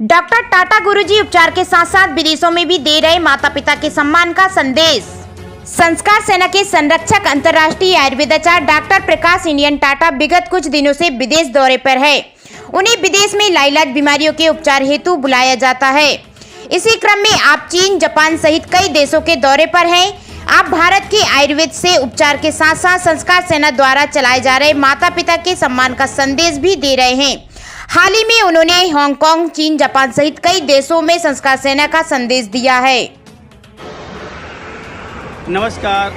Doctor Tata गुरुजी उपचार के साथ साथ विदेशों में भी दे रहे माता पिता के सम्मान का संदेश। संस्कार सेना के संरक्षक अंतर्राष्ट्रीय आयुर्वेदाचार्य डॉक्टर प्रकाश इंडियन टाटा विगत कुछ दिनों से विदेश दौरे पर है। उन्हें विदेश में लाइलाज बीमारियों के उपचार हेतु बुलाया जाता है। इसी क्रम में आप चीन, जापान सहित कई देशों के दौरे पर हैं। आप भारत के आयुर्वेद से उपचार के साथ साथ संस्कार सेना द्वारा चलाए जा रहे माता पिता के सम्मान का संदेश भी दे रहे हैं। हाल ही में उन्होंने हांगकांग, चीन, जापान सहित कई देशों में संस्कार सेना का संदेश दिया है। नमस्कार।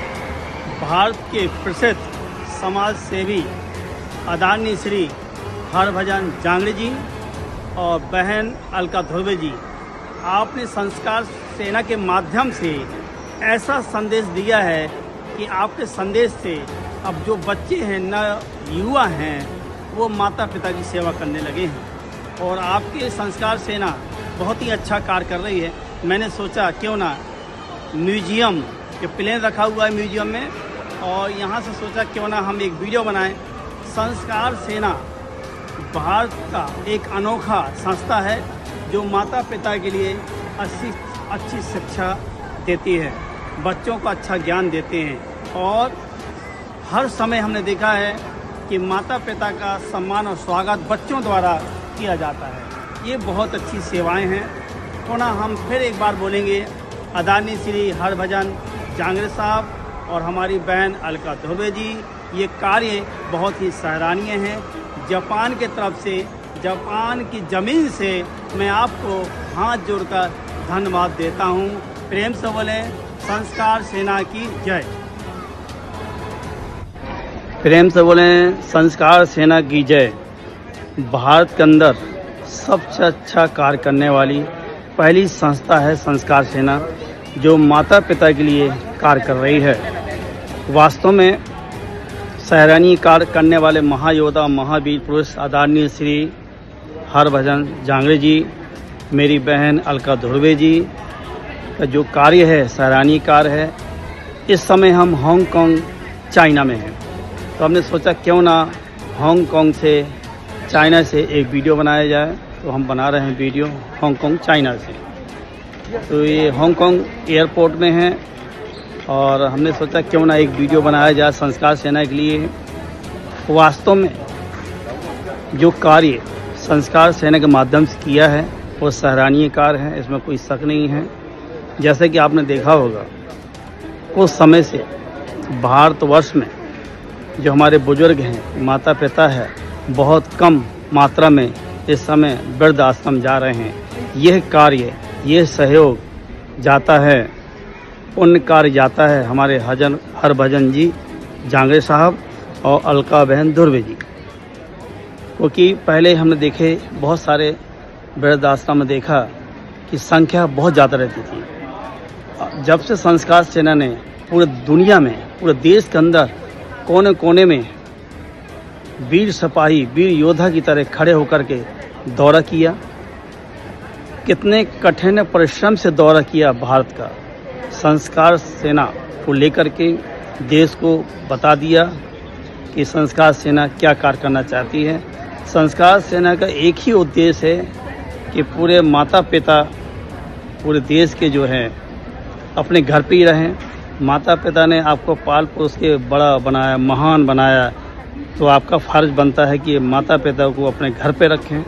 भारत के प्रसिद्ध समाज सेवी आदरणीय श्री हरभजन जांगड़े जी और बहन अलका ध्रुवे जी, आपने संस्कार सेना के माध्यम से ऐसा संदेश दिया है कि आपके संदेश से अब जो बच्चे हैं, न युवा हैं, वो माता पिता की सेवा करने लगे हैं और आपके संस्कार सेना बहुत ही अच्छा कार्य कर रही है। मैंने सोचा क्यों ना म्यूजियम के प्लेन रखा हुआ है म्यूजियम में, और यहाँ से सोचा क्यों ना हम एक वीडियो बनाएं। संस्कार सेना भारत का एक अनोखा संस्था है जो माता पिता के लिए अच्छी शिक्षा देती है, बच्चों को अच्छा ज्ञान देते हैं और हर समय हमने देखा है कि माता पिता का सम्मान और स्वागत बच्चों द्वारा किया जाता है। ये बहुत अच्छी सेवाएं हैं। पुनः हम फिर एक बार बोलेंगे, आदरणीय श्री हरभजन जांगड़े साहब और हमारी बहन अलका ध्रुवे जी, ये कार्य बहुत ही सराहनीय हैं। जापान के तरफ से, जापान की ज़मीन से मैं आपको हाथ जोड़कर धन्यवाद देता हूँ। प्रेम से बोलें, संस्कार सेना की जय। प्रेम से बोलें, संस्कार सेना की जय। भारत के अंदर सबसे अच्छा कार्य करने वाली पहली संस्था है संस्कार सेना, जो माता पिता के लिए कार्य कर रही है। वास्तव में सराहनीय कार्य करने वाले महायोद्धा, महावीर पुरुष आदरणीय श्री हरभजन जांगड़े जी, मेरी बहन अलका ध्रुवे जी का जो कार्य है सराहनीय कार्य है। इस समय हम हांगकांग, चाइना में हैं, तो हमने सोचा क्यों ना हांगकांग से, चाइना से एक वीडियो बनाया जाए। तो हम बना रहे हैं वीडियो हांगकांग, चाइना से। तो ये हांगकांग एयरपोर्ट में है और हमने सोचा क्यों ना एक वीडियो बनाया जाए संस्कार सेना के लिए। वास्तव में जो कार्य संस्कार सेना के माध्यम से किया है वो सराहनीय कार्य है, इसमें कोई शक नहीं है। जैसे कि आपने देखा होगा, कुछ समय से भारतवर्ष में जो हमारे बुजुर्ग हैं, माता पिता है, बहुत कम मात्रा में इस समय वृद्ध आश्रम जा रहे हैं। यह कार्य, यह सहयोग जाता है, पुण्य कार्य जाता है हमारे हरभजन जी जांगड़े साहब और अलका बहन ध्रुवे जी। क्योंकि पहले हमने देखे बहुत सारे वृद्ध आश्रम में देखा कि संख्या बहुत ज़्यादा रहती थी। जब से संस्कार सेना ने पूरे दुनिया में, पूरे देश के अंदर कोने कोने में वीर सिपाही, वीर योद्धा की तरह खड़े होकर के दौरा किया, कितने कठिन परिश्रम से दौरा किया भारत का, संस्कार सेना को लेकर के देश को बता दिया कि संस्कार सेना क्या कार्य करना चाहती है। संस्कार सेना का एक ही उद्देश्य है कि पूरे माता पिता पूरे देश के जो हैं अपने घर पे ही रहें। माता पिता ने आपको पाल पोस के बड़ा बनाया, महान बनाया, तो आपका फ़र्ज बनता है कि माता पिता को अपने घर पे रखें,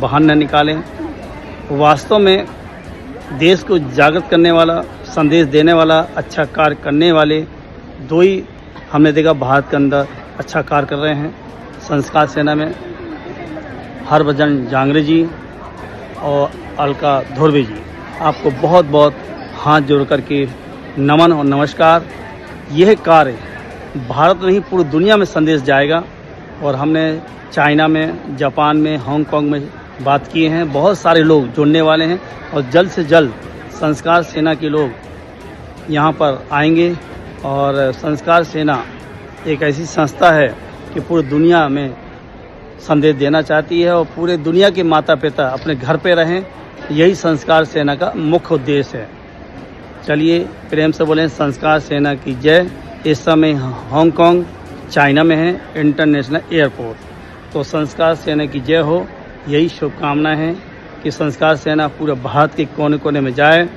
बाहर न निकालें। वास्तव में देश को जागृत करने वाला, संदेश देने वाला, अच्छा कार्य करने वाले दो ही हमने देखा भारत के अंदर अच्छा कार्य कर रहे हैं। संस्कार सेना में हरभजन जांगड़े जी और अलका ध्रुवे जी, आपको बहुत बहुत हाथ जोड़ करके नमन और नमस्कार। यह कार्य भारत में ही पूरी दुनिया में संदेश जाएगा और हमने चाइना में, जापान में, हांगकांग में बात किए हैं। बहुत सारे लोग जुड़ने वाले हैं और जल्द से जल्द संस्कार सेना के लोग यहाँ पर आएंगे। और संस्कार सेना एक ऐसी संस्था है कि पूरी दुनिया में संदेश देना चाहती है और पूरे दुनिया के माता पिता अपने घर पे रहें, यही संस्कार सेना का मुख्य उद्देश्य है। चलिए प्रेम से बोलें, संस्कार सेना की जय। इस समय हांगकांग, चाइना में है, इंटरनेशनल एयरपोर्ट। तो संस्कार सेना की जय हो, यही शुभकामना है कि संस्कार सेना पूरे भारत के कोने कोने में जाए,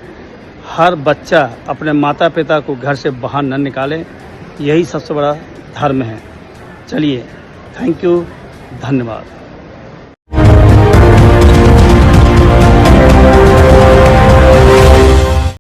हर बच्चा अपने माता पिता को घर से बाहर न निकाले, यही सबसे बड़ा धर्म है। चलिए, थैंक यू, धन्यवाद।